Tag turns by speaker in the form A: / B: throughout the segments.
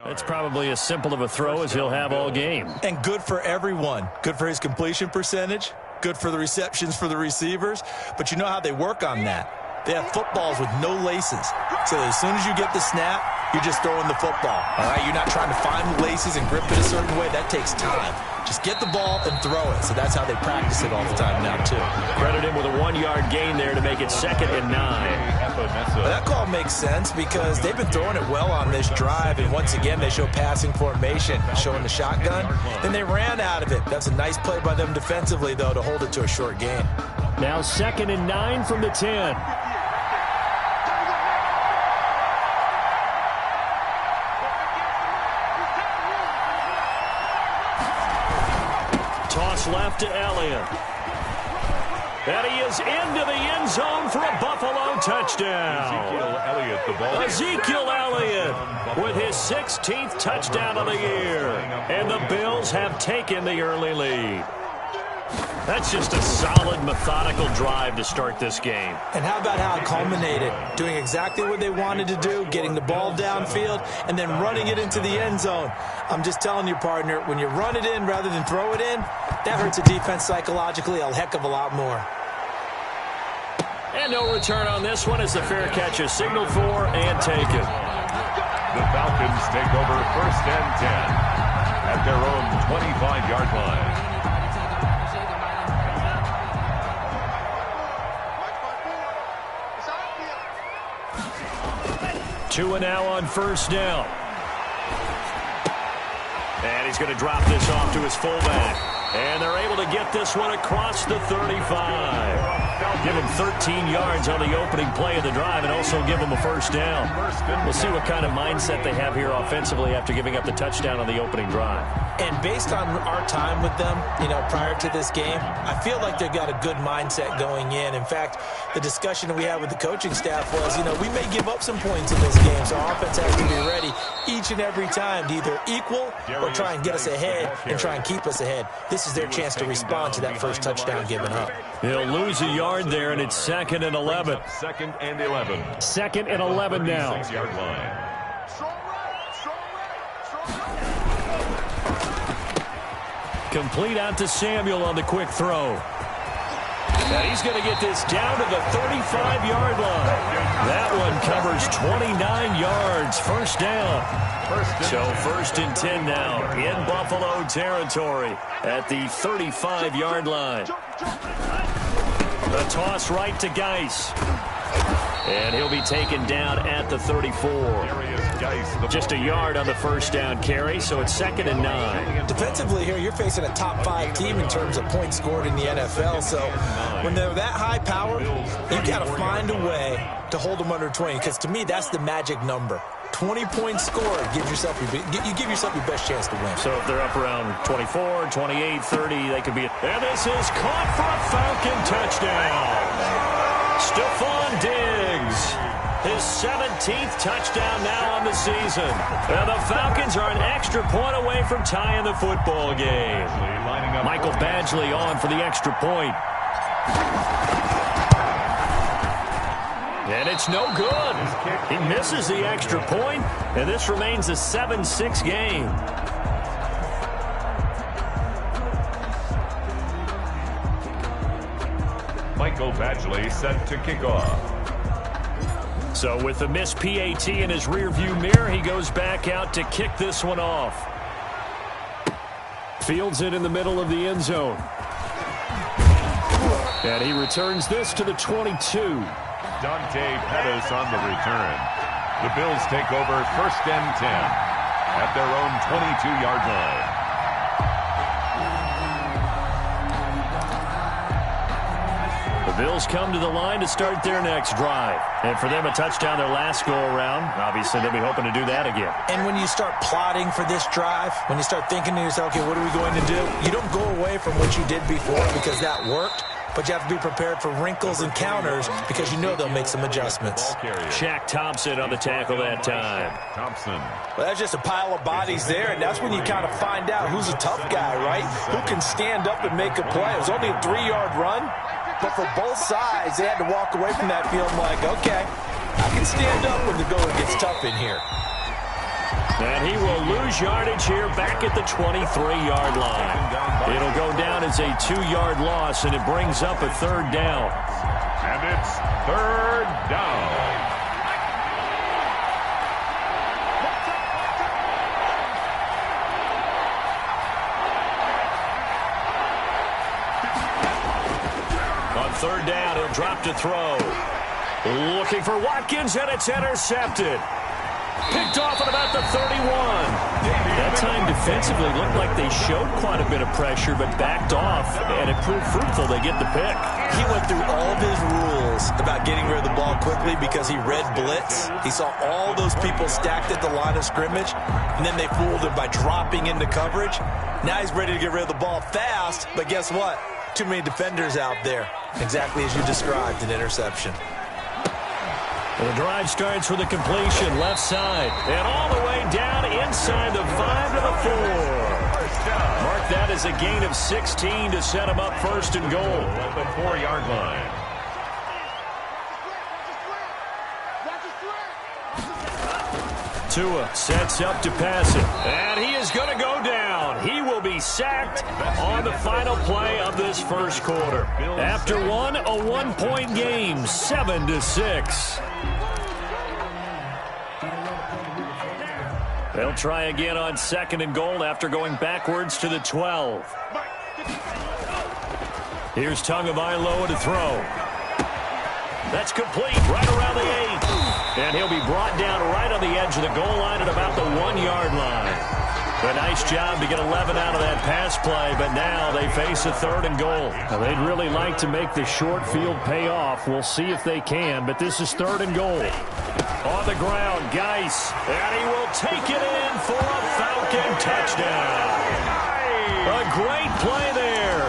A: It's probably as simple of a throw as he'll have all game.
B: And good for everyone. Good for his completion percentage. Good for the receptions for the receivers. But you know how they work on that. They have footballs with no laces. So as soon as you get the snap, you're just throwing the football. All right, you're not trying to find the laces and grip it a certain way. That takes time. Just get the ball and throw it. So that's how they practice it all the time now, too.
A: Credit him with a 1-yard gain there to make it 2nd and 9.
B: Well, that call makes sense because they've been throwing it well on this drive, and once again they show passing formation, showing the shotgun. Then they ran out of it. That's a nice play by them defensively, though, to hold it to a short gain.
A: Now 2nd and 9 from the 10. Toss left to Elliott. And he is into the end zone for a Buffalo touchdown. Ezekiel Elliott with his 16th touchdown of the year. And the Bills have taken the early lead. That's just a solid, methodical drive to start this game.
B: And how about how it culminated? Doing exactly what they wanted to do, getting the ball downfield, and then running it into the end zone. I'm just telling you, partner, when you run it in rather than throw it in, that hurts a defense psychologically a heck of a lot more.
A: And no return on this one as the fair catch is signaled for and taken.
C: The Falcons take over 1st and 10 at their own 25-yard line.
A: 2 now on 1st down. And he's going to drop this off to his fullback. And they're able to get this one across the 35. Give him 13 yards on the opening play of the drive and also give him a 1st down. We'll see what kind of mindset they have here offensively after giving up the touchdown on the opening drive.
B: And based on our time with them, prior to this game, I feel like they've got a good mindset going in. In fact, the discussion that we had with the coaching staff was, we may give up some points in this game, so our offense has to be ready each and every time to either equal or try and get us ahead and try and keep us ahead. This is their chance to respond to that first touchdown given up.
A: He'll lose a yard there, and it's 2nd and 11.
C: 2nd and 11.
A: 2nd and 11 now.
C: 6-yard line.
A: Complete out to Samuel on the quick throw. Now he's going to get this down to the 35-yard line. That one covers 29 yards. 1st down. So 1st and 10 now in Buffalo territory at the 35-yard line. The toss right to Geis. And he'll be taken down at the 34. Just a yard on the 1st down carry, so it's 2nd and 9.
B: Defensively here, you're facing a top 5 team in terms of points scored in the NFL. So when they're that high power, you got to find a way to hold them under 20. Because to me, that's the magic number. 20 points scored, you give yourself your best chance to win.
A: So if they're up around 24, 28, 30, they could be. And this is caught for a Falcon touchdown. Stephon Diggs, his 17th touchdown now on the season. And the Falcons are an extra point away from tying the football game. Michael Badgley on for the extra point. And it's no good. He misses the extra point, and this remains a 7-6 game.
C: Michael Badgley set to kick off.
A: So with the missed PAT in his rearview mirror, he goes back out to kick this one off. Fields it in the middle of the end zone. And he returns this to the 22.
C: Dante Pettis on the return. The Bills take over 1st and 10 at their own 22-yard line.
A: The Bills come to the line to start their next drive. And for them, a touchdown their last go-around. Obviously, they'll be hoping to do that again.
B: And when you start plotting for this drive, when you start thinking to yourself, okay, what are we going to do? You don't go away from what you did before because that worked. But you have to be prepared for wrinkles and counters because you know they'll make some adjustments.
A: Shaq Thompson on the tackle that time.
C: Thompson.
B: Well, that's just a pile of bodies there, and that's when you kind of find out who's a tough guy, right? Who can stand up and make a play. It was only a 3-yard run, but for both sides, they had to walk away from that feeling like, okay, I can stand up when the going gets tough in here.
A: And he will lose yardage here back at the 23-yard line. It'll go down as a 2-yard loss, and it brings up a 3rd down.
C: And it's 3rd down.
A: On 3rd down, he'll drop to throw. Looking for Watkins, and it's intercepted. Picked off at about the 31. That time defensively looked like they showed quite a bit of pressure, but backed off, and it proved fruitful. They get the pick.
B: He went through all of his rules about getting rid of the ball quickly because he read blitz. He saw all those people stacked at the line of scrimmage, and then they fooled him by dropping into coverage. Now he's ready to get rid of the ball fast, but guess what? Too many defenders out there. Exactly as you described, an interception.
A: The drive starts with a completion left side and all the way down inside the 5 to the 4. Mark that as a gain of 16 to set him up 1st and goal
C: At the 4-yard line.
A: Tua sets up to pass it, and he is going to go down. He will be sacked on the final play of this 1st quarter. After a 1-point game, 7-6. They'll try again on 2nd and goal after going backwards to the 12. Here's Tagovailoa to throw. That's complete right around the 8. And he'll be brought down right on the edge of the goal line at about the 1-yard line. A nice job to get 11 out of that pass play, but now they face a 3rd and goal. Now, they'd really like to make the short field pay off. We'll see if they can, but this is 3rd and goal. On the ground, Geis, and he will take it in for a Falcon touchdown. A great play there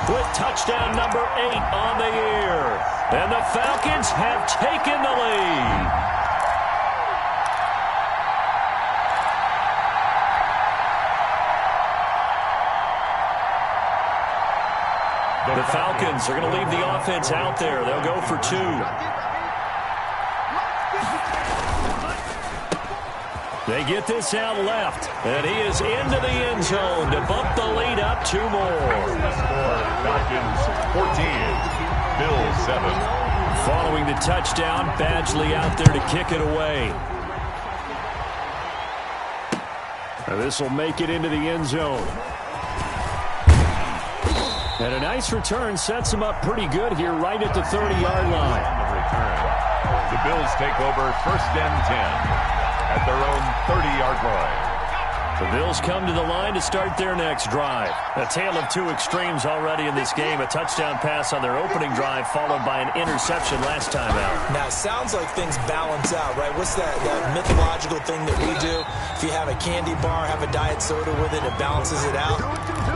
A: with touchdown number 8 on the year. And the Falcons have taken the lead. The Falcons are going to leave the offense out there. They'll go for 2. They get this out left, and he is into the end zone to bump the lead up 2 more.
C: Falcons 14, Bills 7.
A: Following the touchdown, Badgley out there to kick it away. Now this will make it into the end zone. And a nice return sets him up pretty good here right at the 30-yard line.
C: On the return, the Bills take over 1st and 10 at their own 30-yard line.
A: The Bills come to the line to start their next drive. A tale of 2 extremes already in this game. A touchdown pass on their opening drive followed by an interception last time out.
B: Now, it sounds like things balance out, right? What's that mythological thing that we do? If you have a candy bar, have a diet soda with it, it balances it out.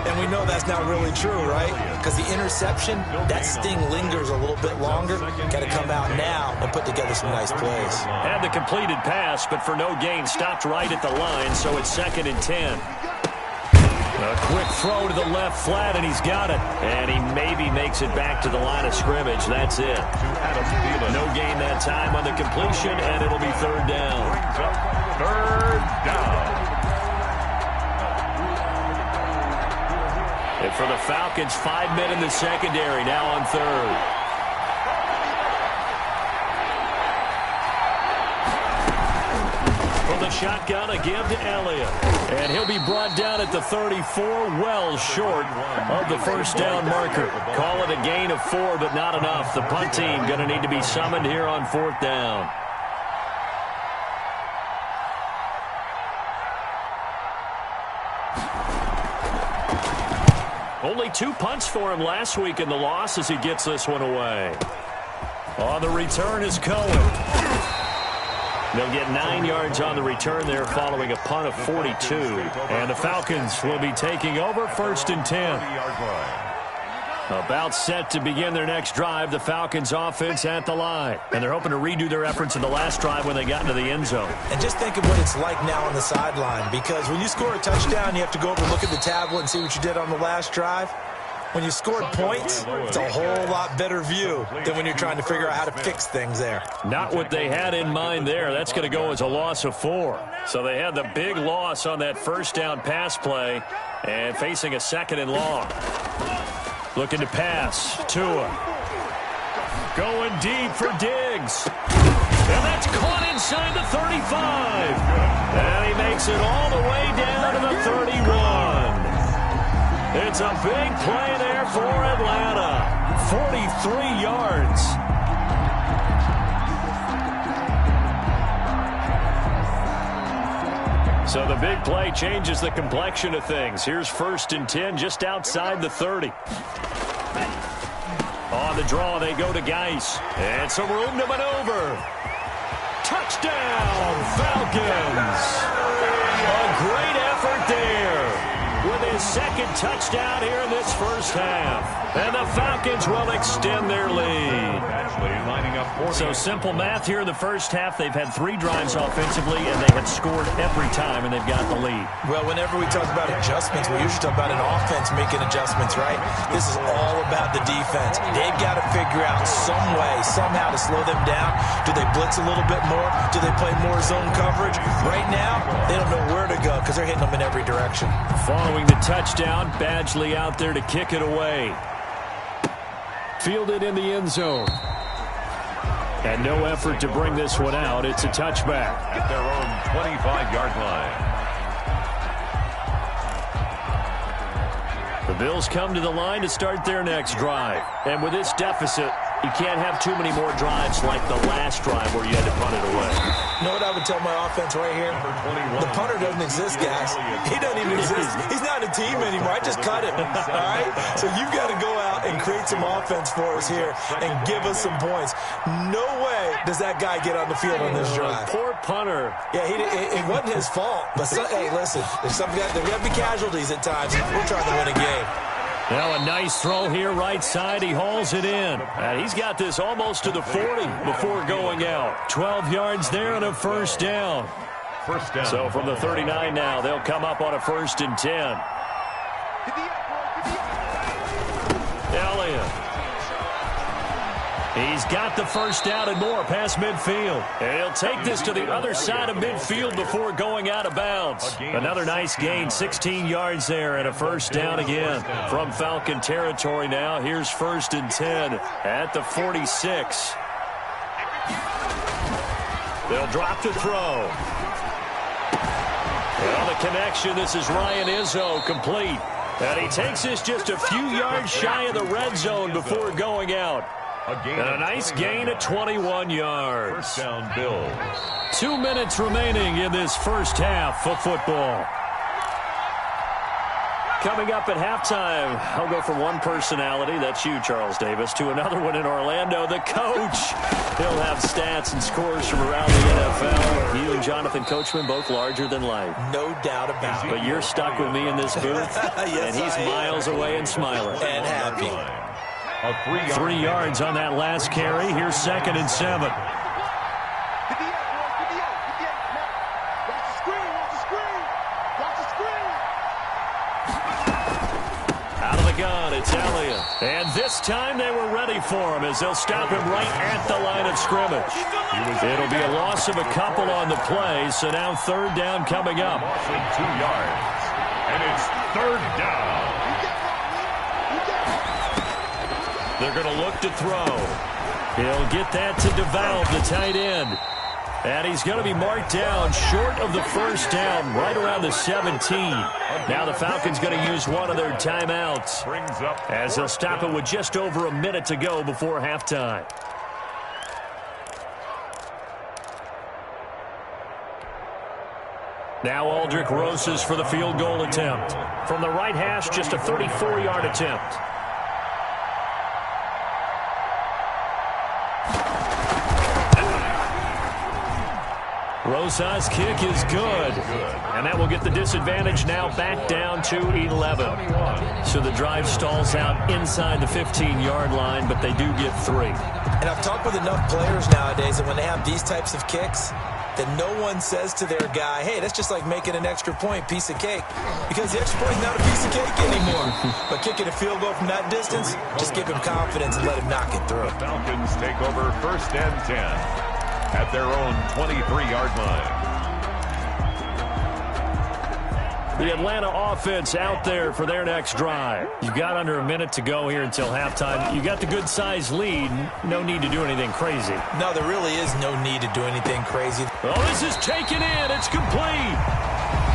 B: And we know that's not really true, right? Because the interception, that sting lingers a little bit longer. Got to come out now and put together some nice plays.
A: Had the completed pass, but for no gain, stopped right at the line, so it's 2nd and 10. A quick throw to the left flat, and he's got it. And he maybe makes it back to the line of scrimmage. That's it. No gain that time on the completion, and it'll be 3rd down.
C: 3rd down.
A: And for the Falcons, 5 men in the secondary, now on 3rd. The shotgun, a give to Elliott. And he'll be brought down at the 34, well short of the 1st down marker. Call it a gain of 4, but not enough. The punt team going to need to be summoned here on 4th down. Only 2 punts for him last week in the loss as he gets this one away. On the return is Cohen. They'll get 9 yards on the return there following a punt of 42. And the Falcons will be taking over 1st and 10. About set to begin their next drive, the Falcons offense at the line. And they're hoping to redo their efforts in the last drive when they got into the end zone.
B: And just think of what it's like now on the sideline. Because when you score a touchdown, you have to go over and look at the tablet and see what you did on the last drive. when you scored points, it's a whole lot better view than when you're trying to figure out how to fix things there.
A: Not what they had in mind there. That's going to go as a loss of 4. So they had the big loss on that first down pass play and facing a 2nd and long. Looking to pass. Tua. Going deep for Diggs. And that's caught inside the 35. And he makes it all the way down to the 31. It's a big play there for Atlanta. 43 yards. So the big play changes the complexion of things. Here's 1st and 10 just outside the 30. On the draw, they go to Geis. And some room to maneuver. Touchdown, Falcons. A great effort there with his 2nd touchdown here in this first half. And the Falcons will extend their lead. So simple math here in the first half. They've had 3 drives offensively, and they have scored every time, and they've got the lead.
B: Well, whenever we talk about adjustments, we usually talk about an offense making adjustments, right? This is all about the defense. They've got to figure out some way, somehow to slow them down. Do they blitz a little bit more? Do they play more zone coverage? Right now, they don't know where to go because they're hitting them in every direction.
A: Following the touchdown, Badgley out there to kick it away. Fielded in the end zone. And no effort to bring this one out. It's a touchback.
C: At their own 25-yard line.
A: The Bills come to the line to start their next drive. And with this deficit, you can't have too many more drives like the last drive where you had to punt it away.
B: You know what I would tell my offense right here? The punter doesn't exist, guys. He doesn't even exist. He's not a team anymore. I just cut him. All right? So you've got to go out and create some offense for us here and give us some points. No way does that guy get on the field on this drive.
A: Poor punter.
B: Yeah, it wasn't his fault. But, hey, listen, there's got to be casualties at times. We're trying to win a game.
A: Now a nice throw here right side. He hauls it in. And he's got this almost to the 40 before going out. 12 yards there and a first down.
C: First down.
A: So from the 39 now, they'll come up on a 1st and 10. Elliott. He's got the first down and more past midfield. And he'll take this to the other side of midfield before going out of bounds. Another nice gain, 16 yards there and a first down again. From Falcon territory now, here's 1st and 10 at the 46. They'll drop to throw. Well, the connection, this is Ryan Izzo, complete. And he takes this just a few yards shy of the red zone before going out. And a nice gain of 21 yards.
C: First down, Bills.
A: 2 minutes remaining in this first half of football. Coming up at halftime, I'll go from one personality, that's you, Charles Davis, to another one in Orlando, the coach. He'll have stats and scores from around the NFL. You and Jonathan Coachman, both larger than life.
B: No doubt about it.
A: But you're stuck with me in this booth,
B: yes,
A: and he's miles away and smiling.
B: And happy.
A: 3 yards on that last carry. Here's 2nd and 7. Out of the gun, it's Elliott. And this time they were ready for him as they'll stop him right at the line of scrimmage. It'll be a loss of a couple on the play, so now 3rd down coming up.
C: 2 yards. And it's 3rd down.
A: They're going to look to throw. He'll get that to DeValve, the tight end. And he's going to be marked down short of the first down, right around the 17. Now the Falcons going to use one of their timeouts as they'll stop it with just over a minute to go before halftime. Now Aldrick Rosas for the field goal attempt. From the right hash, just a 34-yard attempt. Rosas' kick is good. And that will get the disadvantage now back down to 11. So the drive stalls out inside the 15-yard line, but they do get 3.
B: And I've talked with enough players nowadays that when they have these types of kicks, that no one says to their guy, hey, that's just like making an extra point, piece of cake. Because the extra point is not a piece of cake anymore. But kicking a field goal from that distance, just give him confidence and let him knock it through.
C: The Falcons take over 1st and 10 at their own 23-yard line.
A: The Atlanta offense out there for their next drive. You've got under a minute to go here until halftime. You got the good-sized lead. No need to do anything crazy.
B: No, there really is no need to do anything crazy.
A: Oh, this is taken in. It's complete.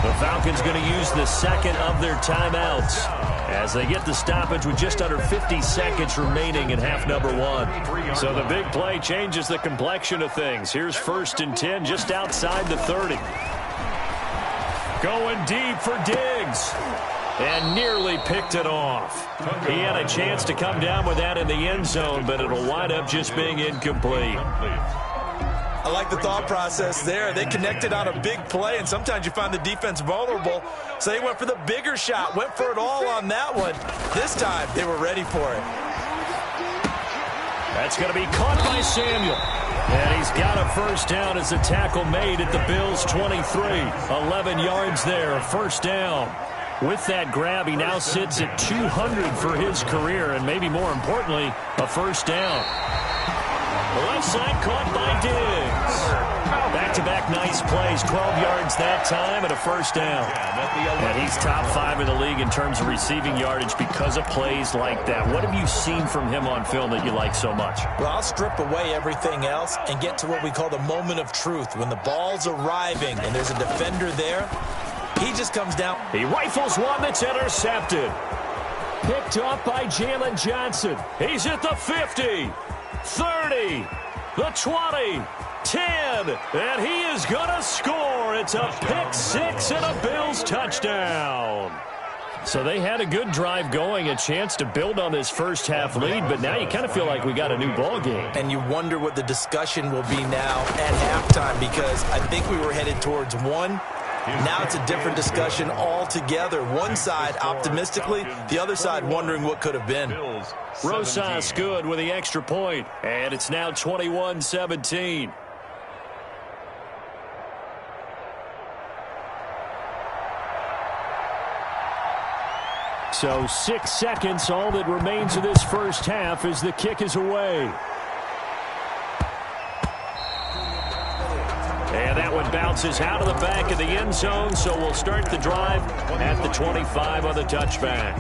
A: The Falcons going to use the second of their timeouts as they get the stoppage with just under 50 seconds remaining in half number 1. So the big play changes the complexion of things. Here's 1st and 10 just outside the 30. Going deep for Diggs. And nearly picked it off. He had a chance to come down with that in the end zone, but it'll wind up just being incomplete.
B: I like the thought process there. They connected on a big play, and sometimes you find the defense vulnerable. So they went for the bigger shot, went for it all on that one. This time, they were ready for it.
A: That's going to be caught by Samuel. And he's got a first down as the tackle made at the Bills' 23. 11 yards there, 1st down. With that grab, he now sits at 200 for his career, and maybe more importantly, a 1st down. The left side caught by Diggs. Back-to-back nice plays, 12 yards that time and a 1st down. And he's top 5 in the league in terms of receiving yardage because of plays like that. What have you seen from him on film that you like so much?
B: Well, I'll strip away everything else and get to what we call the moment of truth. When the ball's arriving and there's a defender there, he just comes down.
A: He rifles one that's intercepted. Picked off by Jalen Johnson. He's at the 50. 30, the 20, 10, and he is going to score. It's a pick 6 and a Bills touchdown. So they had a good drive going, a chance to build on this first half lead, but now you kind of feel like we got a new ball game.
B: And you wonder what the discussion will be now at halftime, because I think we were headed towards one. Now it's a different discussion altogether. One side optimistically, the other side wondering what could have been.
A: Rosas good with the extra point, and it's now 21-17. So 6 seconds, all that remains of this first half as the kick is away. And that one bounces out of the back of the end zone, so we'll start the drive at the 25 on the touchback.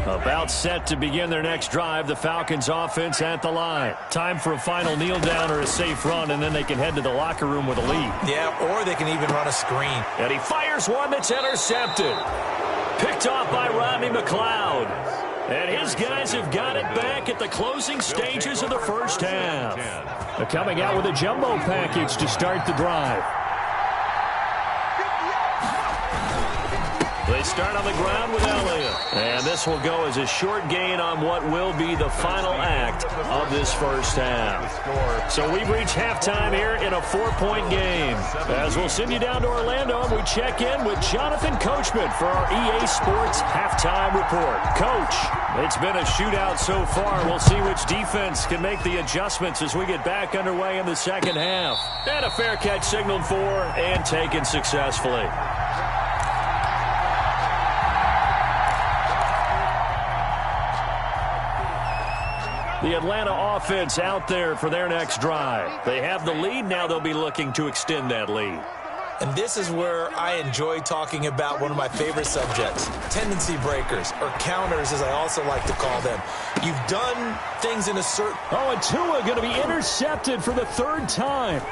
A: About set to begin their next drive, the Falcons offense at the line. Time for a final kneel down or a safe run, and then they can head to the locker room with a lead.
B: Yeah, or they can even run a screen.
A: And he fires one that's intercepted. Picked off by Rodney McLeod. And his guys have got it back at the closing stages of the first half. They're coming out with a jumbo package to start the drive. They start on the ground with Elliott. And this will go as a short gain on what will be the final act of this first half. So we've reached halftime here in a 4-point game. As we'll send you down to Orlando, and we check in with Jonathan Coachman for our EA Sports Halftime Report. Coach, it's been a shootout so far. We'll see which defense can make the adjustments as we get back underway in the second half. And a fair catch signaled for and taken successfully. The Atlanta offense out there for their next drive. They have the lead. Now they'll be looking to extend that lead.
B: And this is where I enjoy talking about one of my favorite subjects, tendency breakers, or counters as I also like to call them. You've done things in a certain...
A: Oh, and Tua going to be intercepted for the 3rd time.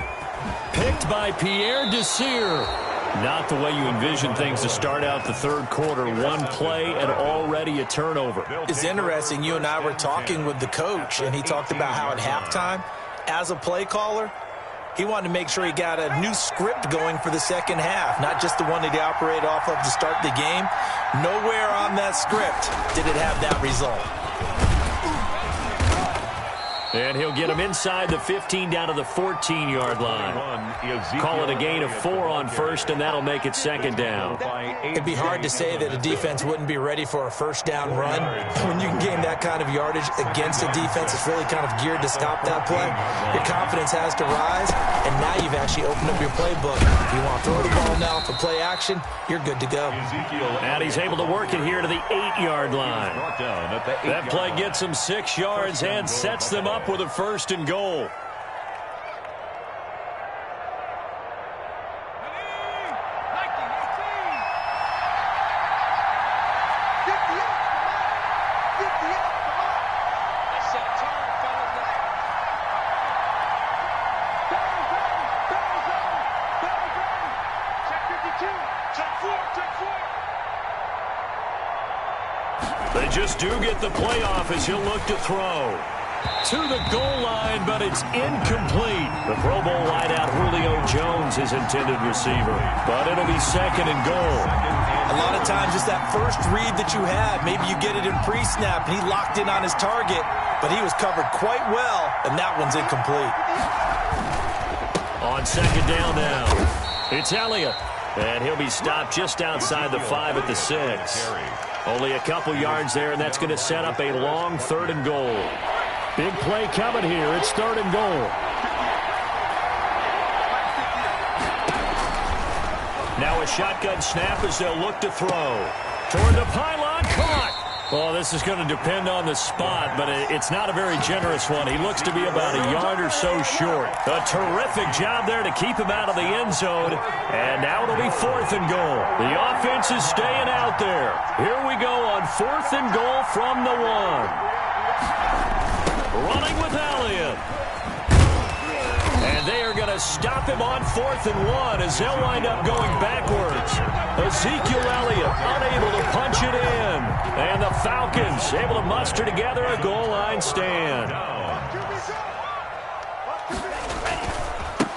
A: Picked by Pierre Desir. Not the way you envision things to start out the 3rd quarter. One play and already a turnover.
B: It's interesting. You and I were talking with the coach, and he talked about how at halftime, as a play caller, he wanted to make sure he got a new script going for the second half, not just the one that he operated off of to start the game. Nowhere on that script did it have that result.
A: And he'll get him inside the 15 down to the 14-yard line. Call it a gain of 4 on first, and that'll make it second down.
B: It'd be hard to say that a defense wouldn't be ready for a first down run. When you can gain that kind of yardage against a defense that's really kind of geared to stop that play, your confidence has to rise, and now you've actually opened up your playbook. If you want to throw the ball now for play action, you're good to go.
A: And he's able to work it here to the 8-yard line. That play gets him 6 yards and sets them up with a first and goal. They just do get the play off as he'll look to throw. To the goal line, but it's incomplete. The Pro Bowl wideout Julio Jones, his intended receiver. But it'll be second and goal.
B: A lot of times it's that first read that you have. Maybe you get it in pre-snap, and he locked in on his target, but he was covered quite well, and that one's incomplete.
A: On second down now, it's Elliott. And he'll be stopped just outside the 5 at the 6. Only a couple yards there, and that's going to set up a long third and goal. Big play coming here. It's third and goal. Now a shotgun snap as they'll look to throw. Toward the pylon, caught. Well, this is going to depend on the spot, but it's not a very generous one. He looks to be about a yard or so short. A terrific job there to keep him out of the end zone. And now it'll be fourth and goal. The offense is staying out there. Here we go on fourth and goal from the 1. Running with Elliott. And they are going to stop him on 4th and 1 as they'll wind up going backwards. Ezekiel Elliott unable to punch it in. And the Falcons able to muster together a goal line stand.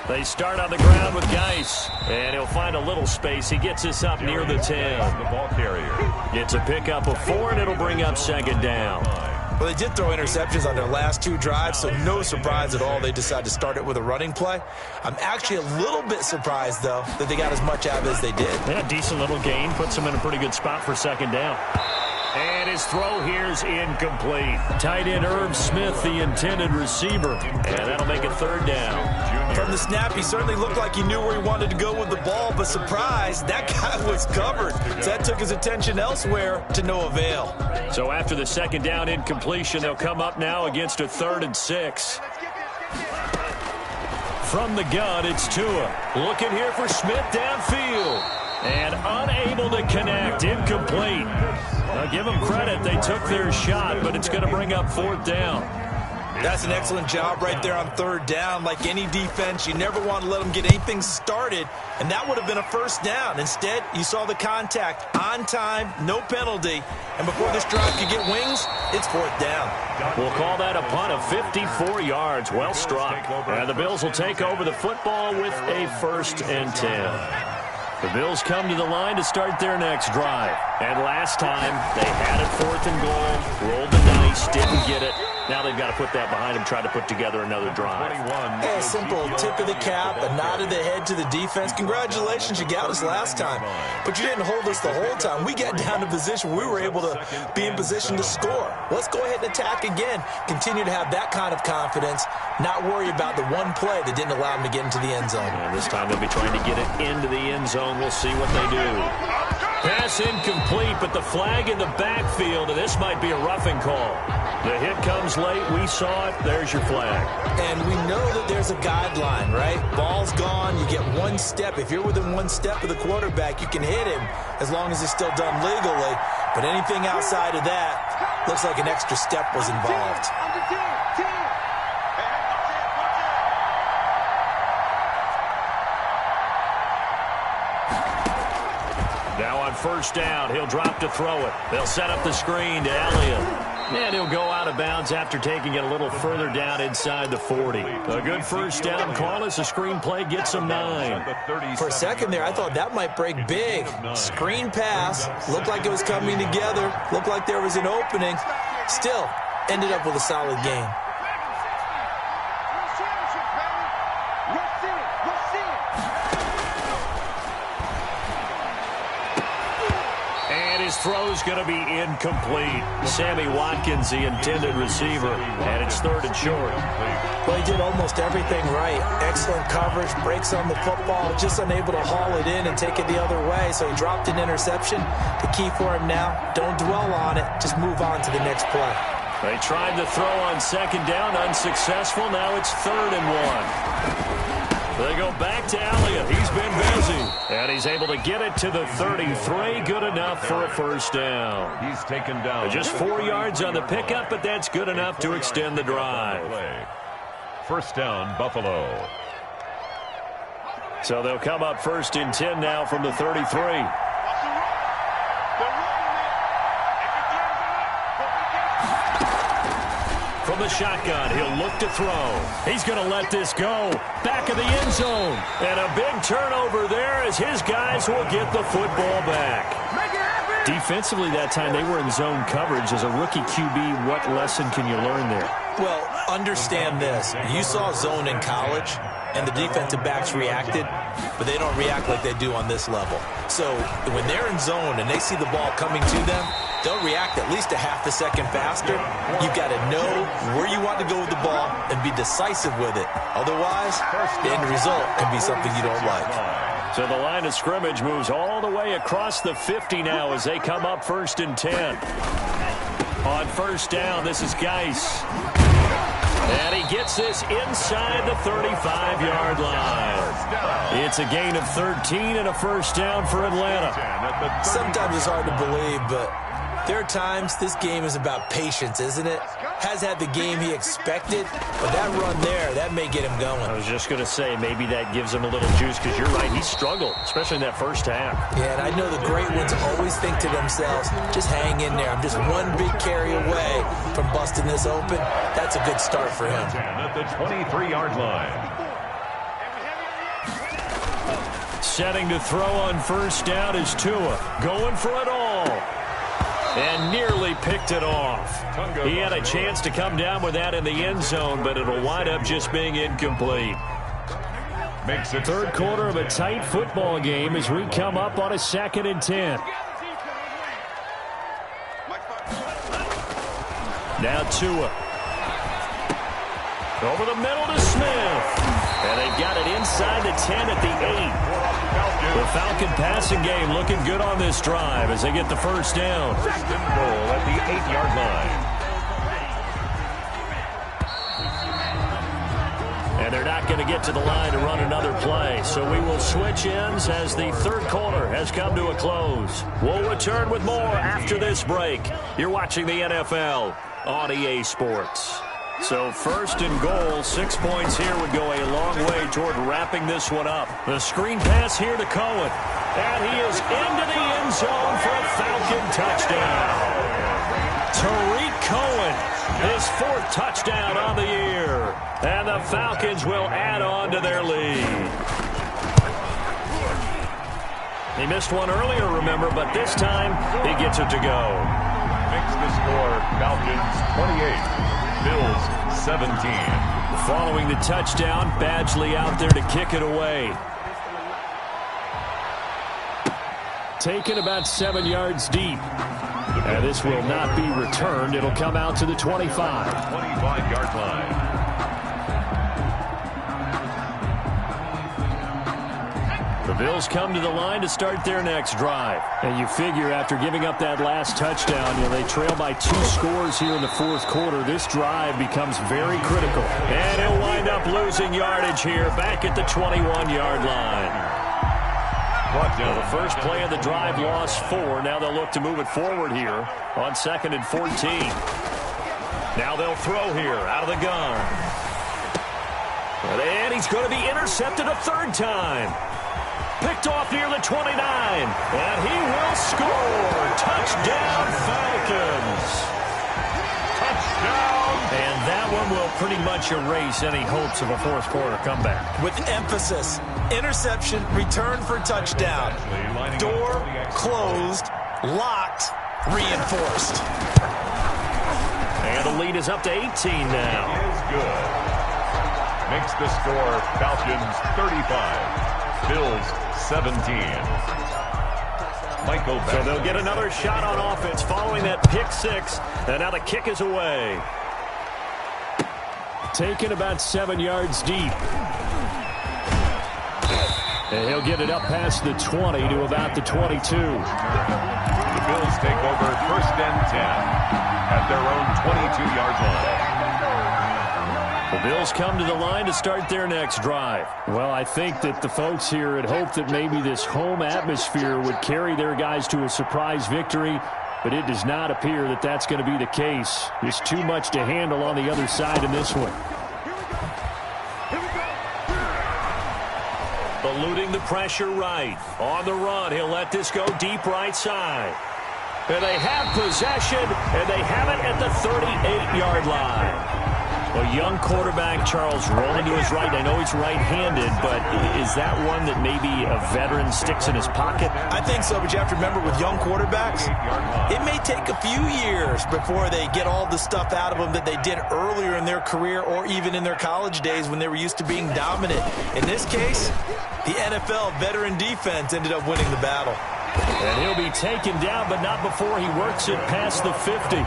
A: They start on the ground with Geis. And he'll find a little space. He gets us up near the 10.
C: The ball carrier
A: gets a pickup of 4, and it'll bring up second down.
B: Well, they did throw interceptions on their last 2 drives, so no surprise at all they decided to start it with a running play. I'm actually a little bit surprised, though, that they got as much out of it as they did.
A: Yeah, decent little gain. Puts them in a pretty good spot for second down. And his throw here's incomplete. Tight end Irv Smith, the intended receiver. And that'll make it third down.
B: From the snap, he certainly looked like he knew where he wanted to go with the ball, but surprise, that guy was covered. So that took his attention elsewhere to no avail.
A: So after the second down incompletion, they'll come up now against a 3rd and 6. From the gun, it's Tua. Looking here for Smith downfield. And unable to connect, incomplete. Now give them credit, they took their shot, but it's going to bring up 4th down.
B: That's an excellent job right there on 3rd down. Like any defense, you never want to let them get anything started, and that would have been a first down. Instead, you saw the contact on time, no penalty, and before this drive could get wings, it's 4th down.
A: We'll call that a punt of 54 yards. Well struck. And the Bills will take over the football with a 1st and 10. The Bills come to the line to start their next drive. And last time, they had it 4th and goal, rolled the dice, didn't get it. Now they've got to put that behind them, try to put together another drive.
B: A simple tip of the cap, a nod of the head to the defense. Congratulations, you got us last time. But you didn't hold us the whole time. We got down to position where we were able to be in position to score. Let's go ahead and attack again. Continue to have that kind of confidence, not worry about the one play that didn't allow them to get into the end zone.
A: And this time they'll be trying to get it into the end zone. We'll see what they do. Pass incomplete, but the flag in the backfield, and this might be a roughing call. The hit comes late. We saw it. There's your flag.
B: And we know that there's a guideline, right? Ball's gone. You get 1 step. If you're within 1 step of the quarterback, you can hit him as long as it's still done legally. But anything outside of that looks like an extra step was involved.
A: Now on first down, he'll drop to throw it. They'll set up the screen to Elliott. And he'll go out of bounds after taking it a little further down inside the 40. A good first down call as the screen play gets him 9.
B: For a second there, I thought that might break big. Screen pass. Looked like it was coming together. Looked like there was an opening. Still, ended up with a solid gain.
A: throw's going to be incomplete. Sammy Watkins, the intended receiver, and it's 3rd and short.
B: Well, he did almost everything right. Excellent coverage, breaks on the football, just unable to haul it in and take it the other way, so he dropped an interception. The key for him now, don't dwell on it, just move on to the next play.
A: They tried to throw on 2nd down, unsuccessful. Now it's 3rd and 1. They go back to Elliott. He's been busy. And he's able to get it to the 33. Good enough for a 1st down.
C: He's taken down.
A: Just 4 yards on the pickup, but that's good enough to extend the drive.
C: 1st down, Buffalo.
A: So they'll come up 1st and 10 now from the 33. From the shotgun, he'll look to throw. He's going to let this go. Back of the end zone. And a big turnover there as his guys will get the football back. Defensively that time, they were in zone coverage. As a rookie QB, what lesson can you learn there?
B: Well, understand this. You saw zone in college, and the defensive backs reacted, but they don't react like they do on this level. So when they're in zone and they see the ball coming to them, they'll react at least a half a second faster. You've got to know where you want to go with the ball and be decisive with it. Otherwise, the end result can be something you don't like.
A: So the line of scrimmage moves all the way across the 50 now as they come up 1st and 10. On 1st down, this is Geis. And he gets this inside the 35-yard line. It's a gain of 13 and a 1st down for Atlanta.
B: Sometimes it's hard to believe, but there are times this game is about patience, isn't it? Has had the game he expected, but that run there, that may get him going.
A: I was just going to say, maybe that gives him a little juice, because you're right, he struggled, especially in that 1st half.
B: Yeah, and I know the great ones always think to themselves, just hang in there. I'm just one big carry away from busting this open. That's a good start for him.
C: At the 23-yard line.
A: Setting to throw on 1st down is Tua, going for it all. And nearly picked it off. He had a chance to come down with that in the end zone, but it'll wind up just being incomplete.
C: Makes it
A: 3rd quarter of a tight football game as we come up on a 2nd and 10. Now Tua. Over the middle to Smith. And they've got it inside the 10 at the 8. The Falcon passing game looking good on this drive as they get the 1st down.
C: 1st and goal at the 8-yard line.
A: And they're not going to get to the line to run another play. So we will switch ends as the 3rd quarter has come to a close. We'll return with more after this break. You're watching the NFL on EA Sports. So 1st and goal, 6 points here would go a long way toward wrapping this one up. The screen pass here to Cohen. And he is into the end zone for a Falcon touchdown. Tariq Cohen, his 4th touchdown on the year. And the Falcons will add on to their lead. He missed one earlier, remember, but this time he gets it to go.
C: Makes the score Falcons 28. Bills 17.
A: Following the touchdown, Badgley out there to kick it away. Taken about 7 yards deep. And this will not be returned. It'll come out to the 25.
C: 25-yard line.
A: The Bills come to the line to start their next drive. And you figure after giving up that last touchdown, they trail by 2 scores here in the 4th quarter. This drive becomes very critical. And he'll wind up losing yardage here back at the 21-yard line. Well, the first play of the drive lost 4. Now they'll look to move it forward here on 2nd and 14. Now they'll throw here out of the gun. And he's going to be intercepted a 3rd time. Picked off near the 29. And he will score. Touchdown, Falcons.
C: Touchdown.
A: And that one will pretty much erase any hopes of a 4th quarter comeback.
B: With emphasis, interception, return for touchdown. Door closed, locked, reinforced.
A: And the lead is up to 18 now.
C: Is good. Makes the score Falcons 35. Bills 17.
A: So they'll get another shot on offense following that pick six. And now the kick is away. Taken about 7 yards deep. And he'll get it up past the 20 to about the 22.
C: The Bills take over 1st and 10 at their own 22-yard line.
A: The Bills come to the line to start their next drive. Well, I think that the folks here had hoped that maybe this home atmosphere would carry their guys to a surprise victory, but it does not appear that that's going to be the case. There's too much to handle on the other side in this one. Eluding the pressure right. On the run, he'll let this go deep right side. And they have possession, and they have it at the 38-yard line. A young quarterback, Charles, rolling to his right. I know he's right-handed, but is that one that maybe a veteran sticks in his pocket?
B: I think so, but you have to remember with young quarterbacks, it may take a few years before they get all the stuff out of them that they did earlier in their career or even in their college days when they were used to being dominant. In this case, the NFL veteran defense ended up winning the battle.
A: And he'll be taken down, but not before he works it past the 50.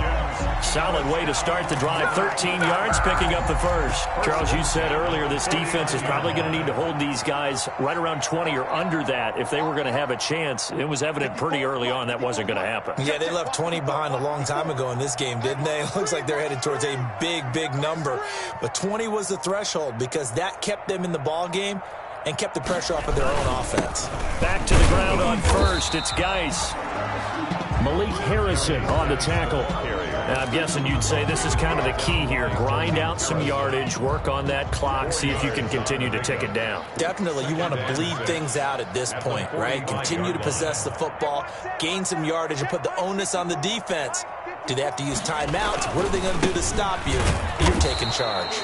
A: Solid way to start the drive. 13 yards, picking up the first. Charles, you said earlier this defense is probably going to need to hold these guys right around 20 or under that if they were going to have a chance. It was evident pretty early on that wasn't going to happen.
B: Yeah, they left 20 behind a long time ago in this game, didn't they? It looks like they're headed towards a big, big number. But 20 was the threshold because that kept them in the ball game and kept the pressure off of their own offense.
A: Back to the ground on first. It's Geis. Malik Harrison on the tackle. And I'm guessing you'd say this is kind of the key here. Grind out some yardage, work on that clock, see if you can continue to tick it down.
B: Definitely. You want to bleed things out at this point, right? Continue to possess the football, gain some yardage, and put the onus on the defense. Do they have to use timeouts? What are they going to do to stop you? You're taking charge.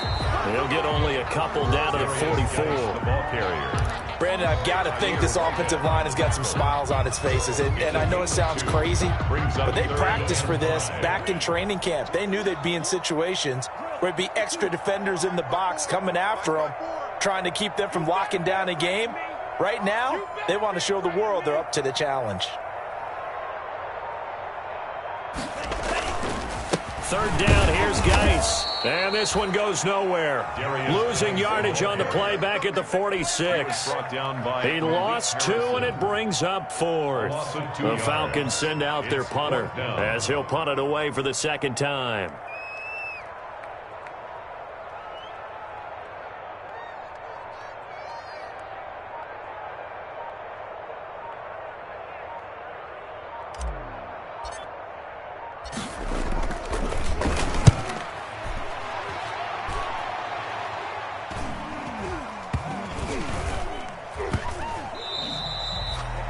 A: They'll get only a couple down to the 44.
C: The ball carrier.
B: Brandon, I've got to think this offensive line has got some smiles on its faces. And I know it sounds crazy, but they practiced for this back in training camp. They knew they'd be in situations where it'd be extra defenders in the box coming after them, trying to keep them from locking down a game. Right now, they want to show the world they're up to the challenge.
A: Third down, here's Geis. And this one goes nowhere. Losing yardage on the play back at the 46. He lost 2, and it brings up 4th. The Falcons send out their punter as he'll punt it away for the second time.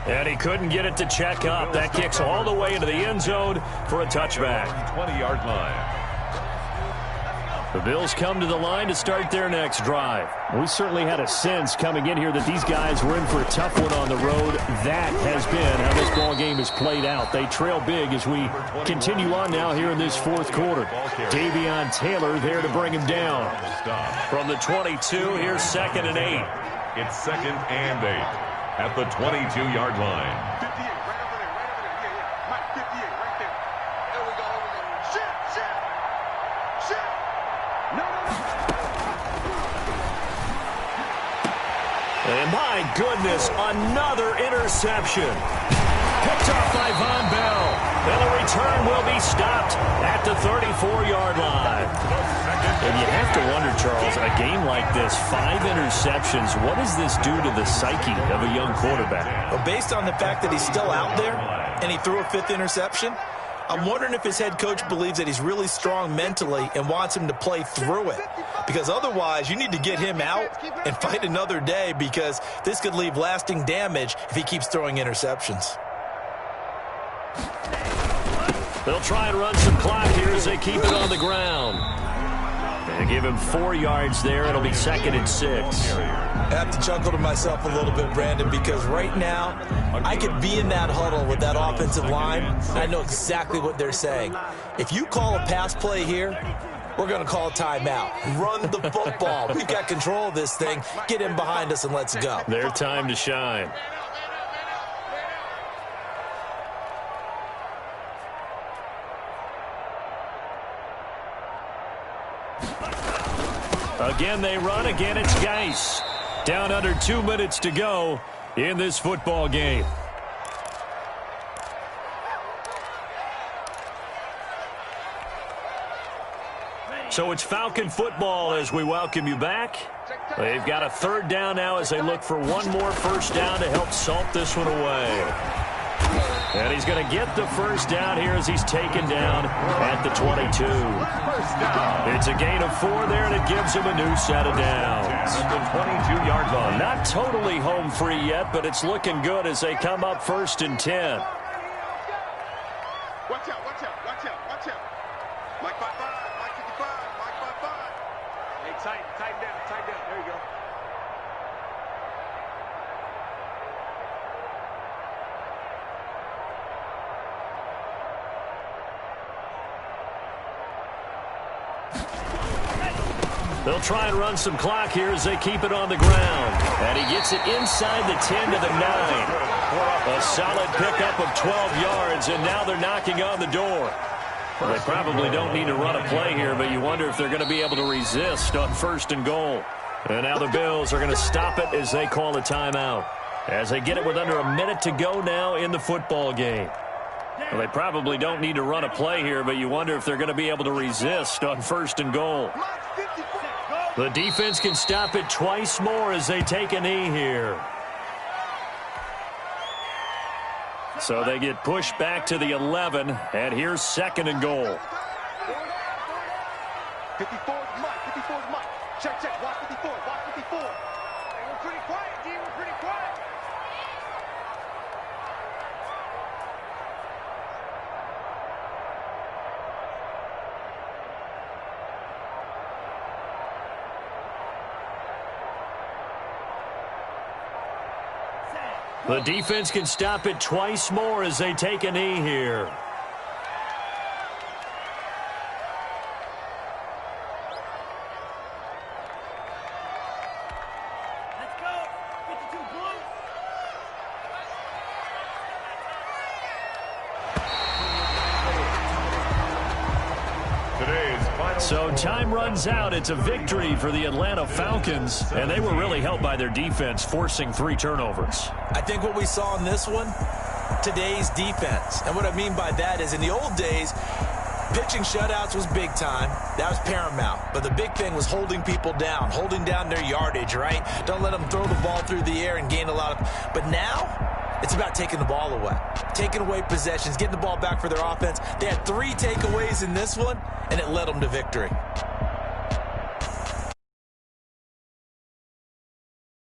A: And he couldn't get it to check up. That kicks all the way into the end zone for a touchback.
C: 20-yard line.
A: The Bills come to the line to start their next drive. We certainly had a sense coming in here that these guys were in for a tough one on the road. That has been how this ball game has played out. They trail big as we continue on now here in this fourth quarter. Davion Taylor there to bring him down. From the 22, here's 2nd and 8.
C: It's 2nd and 8 at the 22-yard line.
D: 58, right over there, Mike, 58, right there. There we go. Shit. No.
A: And my goodness, another interception. Picked off by Von Bell. And the return will be stopped at the 34-yard line. And you have to wonder, Charles, a game like this, 5 interceptions, what does this do to the psyche of a young quarterback?
B: Well, based on the fact that he's still out there and he threw a 5th interception, I'm wondering if his head coach believes that he's really strong mentally and wants him to play through it. Because otherwise, you need to get him out and fight another day because this could leave lasting damage if he keeps throwing interceptions.
A: They'll try and run some clock here as they keep it on the ground. And give him 4 yards there. It'll be 2nd and 6.
B: I have to chuckle to myself a little bit, Brandon, because right now I could be in that huddle with that offensive line. I know exactly what they're saying. If you call a pass play here, we're going to call a timeout. Run the football. We've got control of this thing. Get in behind us and let's go.
A: Their time to shine. Again they run. Again it's Geis. Down under 2 minutes to go in this football game. So it's Falcon football as we welcome you back. They've got a third down now as they look for one more first down to help salt this one away. And he's going to get the first down here as he's taken down at the 22. It's a gain of 4 there, and it gives him a new set of downs.
C: At the 22-yard line.
A: Not totally home free yet, but it's looking good as they come up 1st and 10.
D: Watch out, watch out, watch out, watch out. Mike 5-5, Mike 55, Mike 5-5. Hey, tighten down, tighten down. There you go.
A: They'll try and run some clock here as they keep it on the ground. And he gets it inside the 10 to the 9. A solid pickup of 12 yards, and now they're knocking on the door. Well, they probably don't need to run a play here, but you wonder if they're going to be able to resist on 1st and goal. And now the Bills are going to stop it as they call a timeout. As they get it with under a minute to go now in the football game. Well, they probably don't need to run a play here, but you wonder if they're going to be able to resist on 1st and goal. The defense can stop it twice more as they take a knee here. So they get pushed back to the 11, and here's 2nd and goal.
D: 54 is Mike, 54 is Mike. Check, check, watch 54, watch 54. Hey, we're pretty quiet, D, we're pretty quiet.
A: The defense can stop it twice more as they take a knee here.
E: Let's go. 52 Blue.
C: Today's final.
A: So time runs out. It's a victory for the Atlanta Falcons, and they were really helped by their defense, forcing 3 turnovers.
B: I think what we saw in this one, today's defense. And what I mean by that is in the old days, pitching shutouts was big time. That was paramount. But the big thing was holding people down, holding down their yardage, right? Don't let them throw the ball through the air and gain a lot of... But now, it's about taking the ball away. Taking away possessions, getting the ball back for their offense. They had 3 takeaways in this one, and it led them to victory.